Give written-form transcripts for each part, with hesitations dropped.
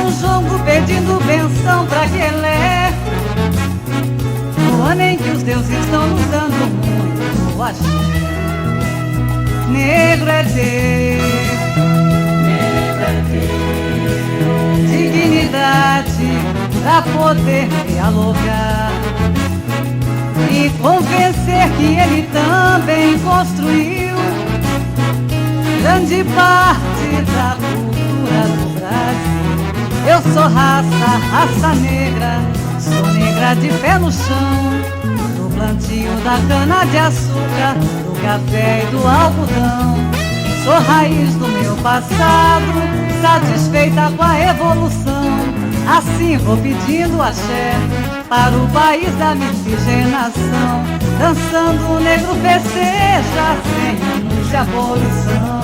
um jongo pedindo benção pra Quelé. No ano em que os deuses estão nos dando muito axé. Negro é Deus, dignidade pra poder dialogar e convencer que ele também construiu grande parte da cultura do Brasil. Eu sou raça negra, sou negra de pé no chão, do plantio da cana-de-açúcar, do café e do algodão. Sou raiz do meu passado, satisfeita com a evolução. Assim vou pedindo axé para o país da miscigenação. Dançando o negro festeja 100 anos de abolição.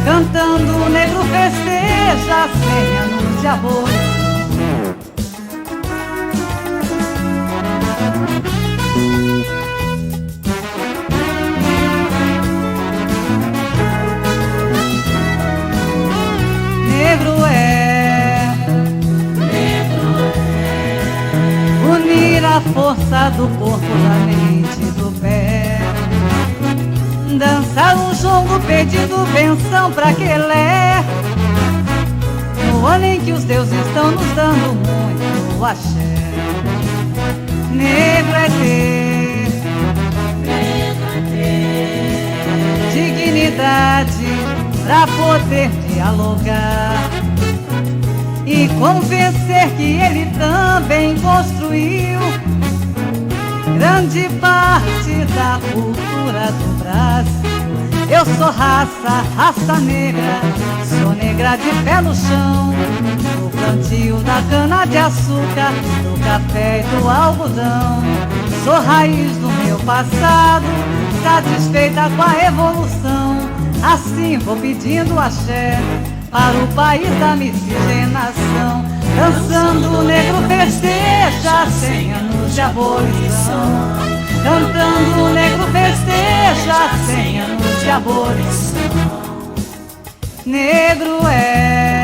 Cantando o negro festeja 100 anos de abolição. Negro é unir a força do corpo, da mente e do pé. Dançar um jongo pedindo benção pra Quelé. No ano em que os deuses estão nos dando muito axé. Negro é ter dignidade pra poder dialogar e convencer que ele também construiu grande parte da cultura do Brasil. Eu sou raça negra, sou negra de pé no chão, do plantio da cana-de-açúcar, do café e do algodão. Sou raiz do meu passado, satisfeita com a evolução. Assim vou pedindo axé para o país da miscigenação. Dançando o negro festeja 100 anos de abolição. Cantando o negro festeja 100 anos de abolição. Negro é